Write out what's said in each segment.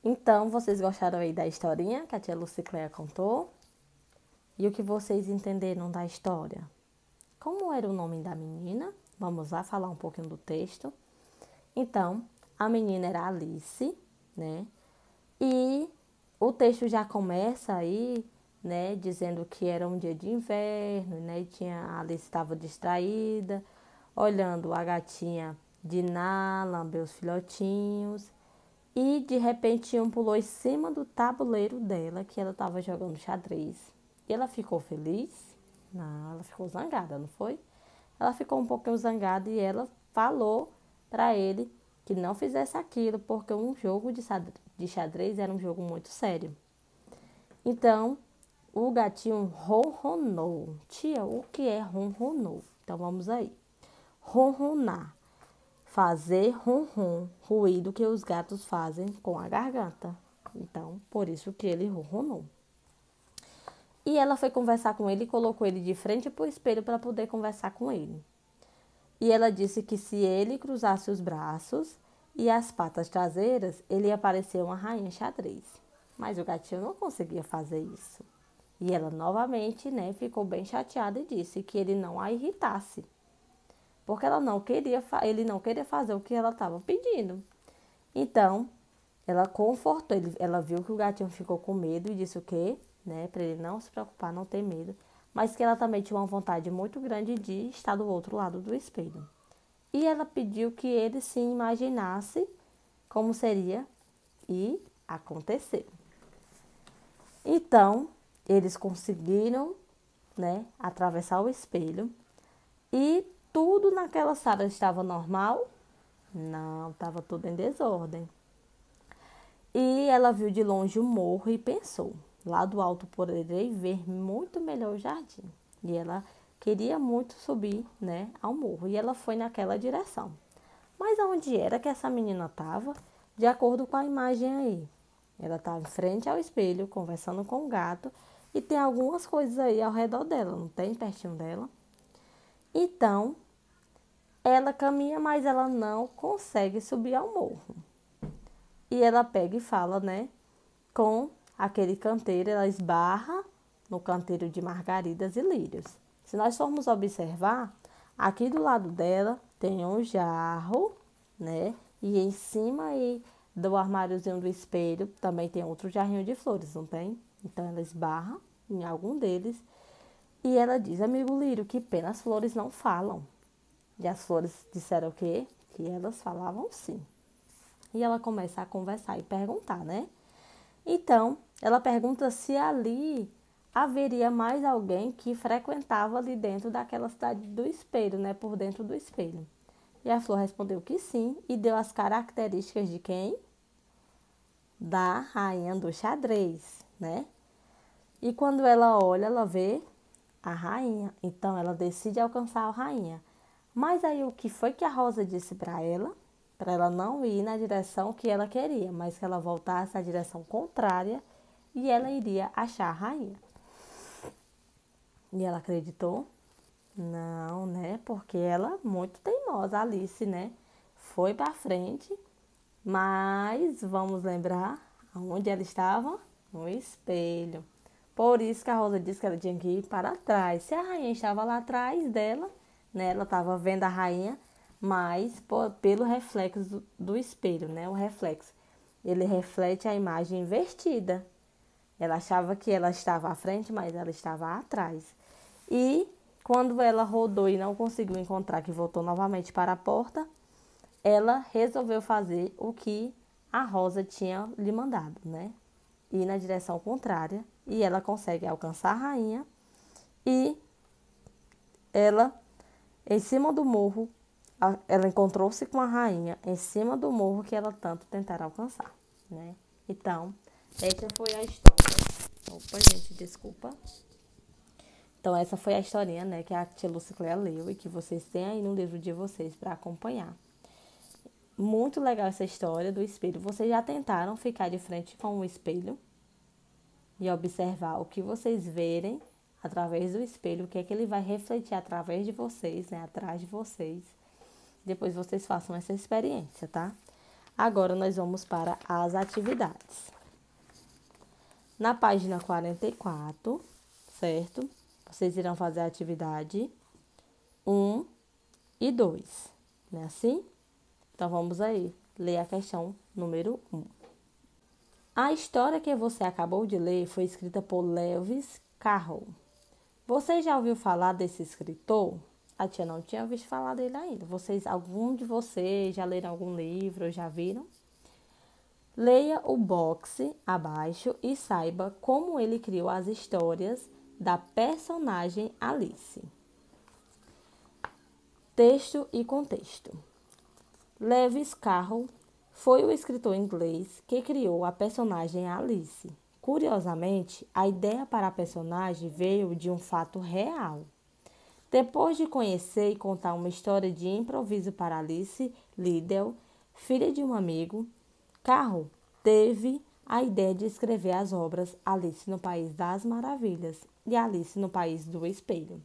Então, vocês gostaram aí da historinha que a tia Lucicléia contou? E o que vocês entenderam da história? Como era o nome da menina? Vamos lá falar um pouquinho do texto. Então, a menina era Alice, né? E o texto já começa aí, né, dizendo que era um dia de inverno, né? E a Alice estava distraída, olhando a gatinha Diná lamber os filhotinhos. E de repente um pulou em cima do tabuleiro dela, que ela estava jogando xadrez. E ela ficou feliz? Não, ela ficou zangada, não foi? Ela ficou um pouquinho zangada e ela falou para ele que não fizesse aquilo, porque um jogo de xadrez era um jogo muito sério. Então, o gatinho ronronou. Tia, o que é ronronou? Então, vamos aí. Ronronar. Fazer ronron, ruído que os gatos fazem com a garganta. Então, por isso que ele ronronou. E ela foi conversar com ele e colocou ele de frente para o espelho para poder conversar com ele. E ela disse que se ele cruzasse os braços e as patas traseiras, ele ia parecer uma rainha xadrez. Mas o gatinho não conseguia fazer isso. E ela novamente, né, ficou bem chateada e disse que ele não a irritasse. Porque ele não queria fazer o que ela estava pedindo. Então, ela confortou, ela viu que o gatinho ficou com medo e disse o quê? Né, para ele não se preocupar, não ter medo. Mas que ela também tinha uma vontade muito grande de estar do outro lado do espelho. E ela pediu que ele se imaginasse como seria e aconteceu. Então, eles conseguiram, né, atravessar o espelho e tudo naquela sala estava normal? Não, estava tudo em desordem. E ela viu de longe o morro e pensou: lá do alto poderei ver muito melhor o jardim. E ela queria muito subir, né, ao morro. E ela foi naquela direção. Mas aonde era que essa menina estava? De acordo com a imagem aí. Ela estava em frente ao espelho, conversando com o gato. E tem algumas coisas aí ao redor dela, não tem? Pertinho dela. Então, ela caminha, mas ela não consegue subir ao morro. E ela pega e fala, né, com aquele canteiro, ela esbarra no canteiro de margaridas e lírios. Se nós formos observar, aqui do lado dela tem um jarro, né, e em cima aí do armáriozinho do espelho também tem outro jarrinho de flores, não tem? Então ela esbarra em algum deles e ela diz: amigo lírio, que pena, as flores não falam. E as flores disseram o quê? Que elas falavam sim. E ela começa a conversar e perguntar, né? Então, ela pergunta se ali haveria mais alguém que frequentava ali dentro daquela cidade do espelho, né? Por dentro do espelho. E a flor respondeu que sim e deu as características de quem? Da rainha do xadrez, né? E quando ela olha, ela vê a rainha. Então, ela decide alcançar a rainha. Mas aí, o que foi que a Rosa disse para ela? Para ela não ir na direção que ela queria, mas que ela voltasse à direção contrária e ela iria achar a rainha. E ela acreditou? Não, né? Porque ela, muito teimosa, Alice, né? Foi para frente, mas vamos lembrar aonde ela estava? No espelho. Por isso que a Rosa disse que ela tinha que ir para trás. Se a rainha estava lá atrás dela, né? Ela estava vendo a rainha, mas pelo reflexo do espelho, né? O reflexo. Ele reflete a imagem invertida. Ela achava que ela estava à frente, mas ela estava atrás. E quando ela rodou e não conseguiu encontrar, que voltou novamente para a porta, ela resolveu fazer o que a Rosa tinha lhe mandado, né? Ir na direção contrária e ela consegue alcançar a rainha e ela, em cima do morro, ela encontrou-se com a rainha em cima do morro que ela tanto tentara alcançar, né? Então, essa foi a história. Opa, gente, desculpa. Então, essa foi a historinha, né, que a tia Lucicléia leu e que vocês têm aí no livro de vocês para acompanhar. Muito legal essa história do espelho. Vocês já tentaram ficar de frente com o espelho e observar o que vocês verem através do espelho, o que é que ele vai refletir através de vocês, né, atrás de vocês. Depois vocês façam essa experiência, tá? Agora nós vamos para as atividades. Na página 44, certo? Vocês irão fazer a atividade 1 e 2, não é assim? Então, vamos aí ler a questão número 1. A história que você acabou de ler foi escrita por Lewis Carroll. Você já ouviu falar desse escritor? A tia não tinha visto falar dele ainda. Algum de vocês já leram algum livro, já viram? Leia o box abaixo e saiba como ele criou as histórias da personagem Alice. Texto e contexto. Lewis Carroll foi o escritor inglês que criou a personagem Alice. Curiosamente, a ideia para a personagem veio de um fato real. Depois de conhecer e contar uma história de improviso para Alice Liddell, filha de um amigo, Carroll teve a ideia de escrever as obras Alice no País das Maravilhas e Alice no País do Espelho.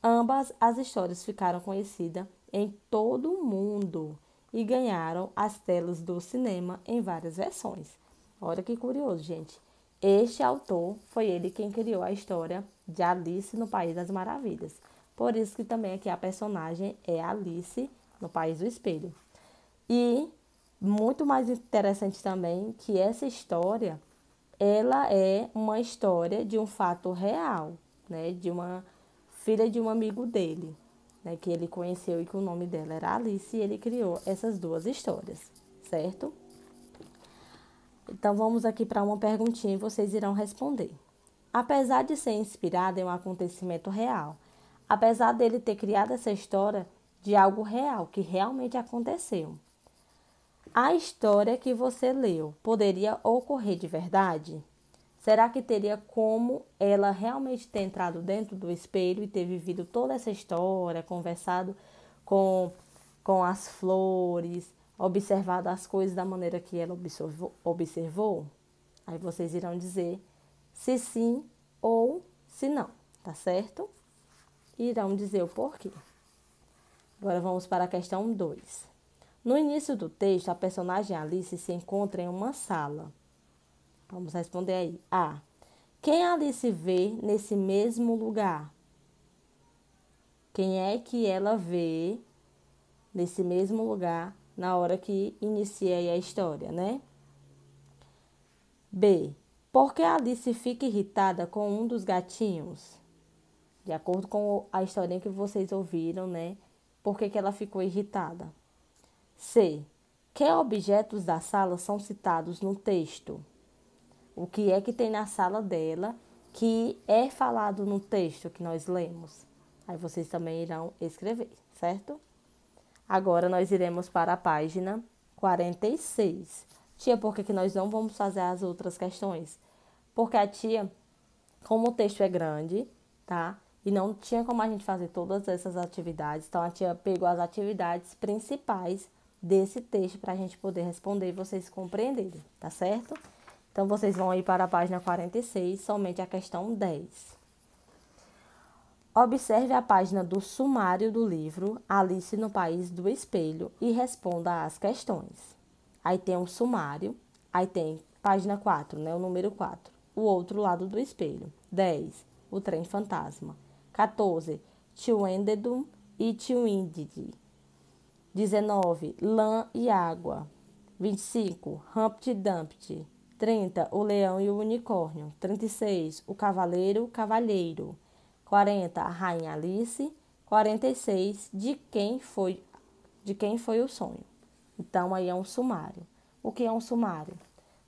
Ambas as histórias ficaram conhecidas em todo o mundo e ganharam as telas do cinema em várias versões. Olha que curioso, gente. Este autor foi ele quem criou a história de Alice no País das Maravilhas. Por isso que também aqui a personagem é Alice no País do Espelho. E muito mais interessante também que essa história, ela é uma história de um fato real, né? De uma filha de um amigo dele, né? Que ele conheceu e que o nome dela era Alice e ele criou essas duas histórias, certo? Então, vamos aqui para uma perguntinha e vocês irão responder. Apesar de ser inspirada em um acontecimento real, apesar dele ter criado essa história de algo real, que realmente aconteceu, a história que você leu poderia ocorrer de verdade? Será que teria como ela realmente ter entrado dentro do espelho e ter vivido toda essa história, conversado com, com as flores, observado as coisas da maneira que ela observou? Aí vocês irão dizer se sim ou se não, tá certo? E irão dizer o porquê. Agora vamos para a questão 2. No início do texto, a personagem Alice se encontra em uma sala. Vamos responder aí. A. Quem Alice vê nesse mesmo lugar? Quem é que ela vê nesse mesmo lugar na hora que inicia aí a história, né? B. Por que Alice fica irritada com um dos gatinhos? De acordo com a historinha que vocês ouviram, né? Por que ela ficou irritada? C. Que objetos da sala são citados no texto? O que é que tem na sala dela que é falado no texto que nós lemos? Aí vocês também irão escrever, certo? Agora nós iremos para a página 46. Tia, por que nós não vamos fazer as outras questões? Porque a tia, como o texto é grande, tá? E não tinha como a gente fazer todas essas atividades. Então, a tia pegou as atividades principais desse texto para a gente poder responder e vocês compreenderem, tá certo? Então, vocês vão aí para a página 46, somente a questão 10. Observe a página do sumário do livro Alice no País do Espelho e responda às questões. Aí tem o sumário, aí tem página 4, né, o número 4, o outro lado do espelho. 10, o trem fantasma. 14, Tweedledum e Tweedledee. 19, lã e água. 25, Humpty Dumpty. 30, o leão e o unicórnio. 36, o cavaleiro, cavalheiro. 40, a rainha Alice. 46, de quem foi o sonho. Então, aí é um sumário. O que é um sumário?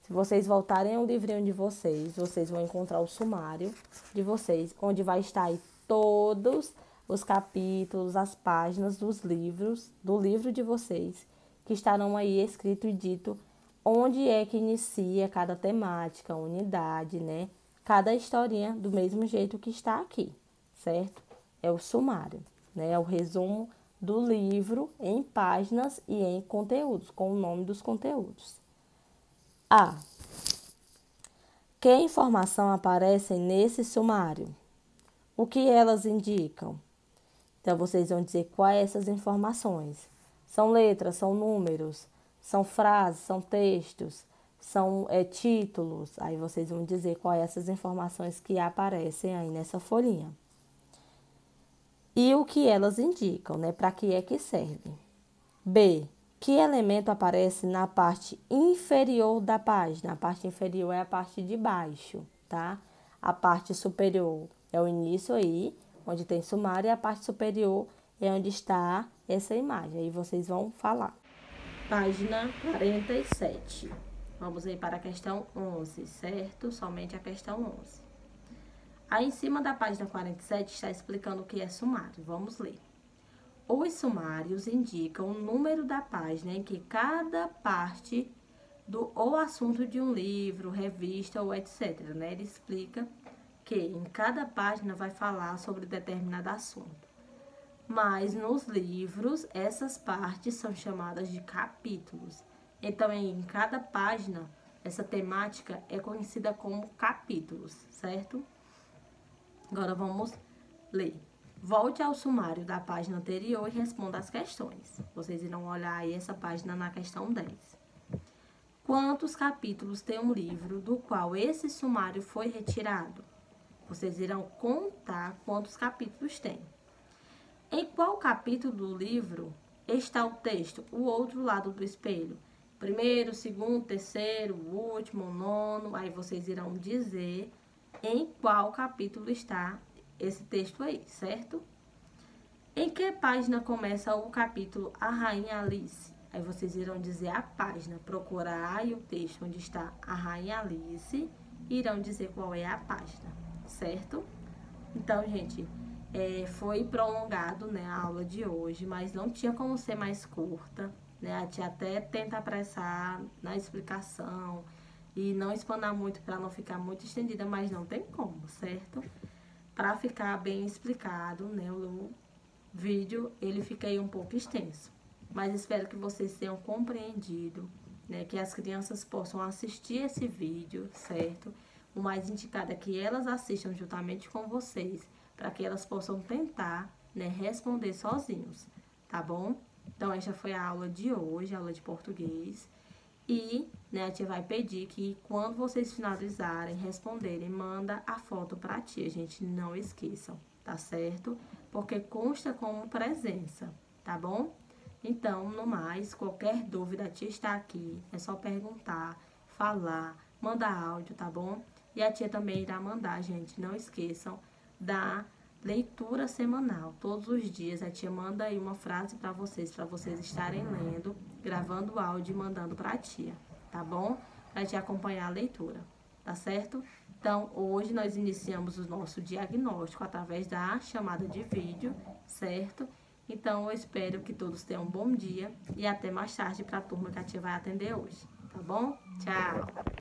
Se vocês voltarem ao livrinho de vocês, vocês vão encontrar o sumário de vocês, onde vai estar aí todos os capítulos, as páginas dos livros, do livro de vocês, que estarão aí escrito e dito onde é que inicia cada temática, unidade, né? Cada historinha do mesmo jeito que está aqui, certo? É o sumário, né? É o resumo do livro em páginas e em conteúdos, com o nome dos conteúdos. A. Que informação aparecem nesse sumário? O que elas indicam? Então, vocês vão dizer quais essas informações. São letras, são números, São frases, são textos, são títulos. Aí vocês vão dizer quais essas informações que aparecem aí nessa folhinha. E o que elas indicam, né? Para que é que serve. B. Que elemento aparece na parte inferior da página? A parte inferior é a parte de baixo, tá? A parte superior é o início aí, onde tem sumário, e a parte superior é onde está essa imagem. Aí vocês vão falar. Página 47. Vamos aí para a questão 11, certo? Somente a questão 11. Aí, em cima da página 47, está explicando o que é sumário. Vamos ler. Os sumários indicam o número da página em que cada parte do ou assunto de um livro, revista ou etc., né? Ele explica que em cada página vai falar sobre determinado assunto. Mas nos livros, essas partes são chamadas de capítulos. Então, em cada página, essa temática é conhecida como capítulos, certo? Agora vamos ler. Volte ao sumário da página anterior e responda as questões. Vocês irão olhar aí essa página na questão 10. Quantos capítulos tem um livro do qual esse sumário foi retirado? Vocês irão contar quantos capítulos tem. Em qual capítulo do livro está o texto, o outro lado do espelho? Primeiro, segundo, terceiro, último, nono. Aí vocês irão dizer em qual capítulo está esse texto aí, certo? Em que página começa o capítulo A Rainha Alice? Aí vocês irão dizer a página, procurar aí o texto onde está a Rainha Alice e irão dizer qual é a página, certo? Então, gente, foi prolongado, né, a aula de hoje, mas não tinha como ser mais curta, né? A tia até tenta apressar na explicação e não explanar muito para não ficar muito estendida, mas não tem como, certo? Para ficar bem explicado, né, o vídeo, ele fica aí um pouco extenso. Mas espero que vocês tenham compreendido, né, que as crianças possam assistir esse vídeo, certo? O mais indicado é que elas assistam juntamente com vocês, para que elas possam tentar, né, responder sozinhos, tá bom? Então, essa foi a aula de hoje, a aula de português. E, né, a tia vai pedir que quando vocês finalizarem, responderem, manda a foto pra tia, gente, não esqueçam, tá certo? Porque consta como presença, tá bom? Então, no mais, qualquer dúvida, a tia está aqui, é só perguntar, falar, mandar áudio, tá bom? E a tia também irá mandar, gente, não esqueçam da leitura semanal. Todos os dias a tia manda aí uma frase para vocês estarem lendo, gravando o áudio e mandando para a tia, tá bom? Para a tia acompanhar a leitura, tá certo? Então, hoje nós iniciamos o nosso diagnóstico através da chamada de vídeo, certo? Então, eu espero que todos tenham um bom dia e até mais tarde para a turma que a tia vai atender hoje, tá bom? Tchau!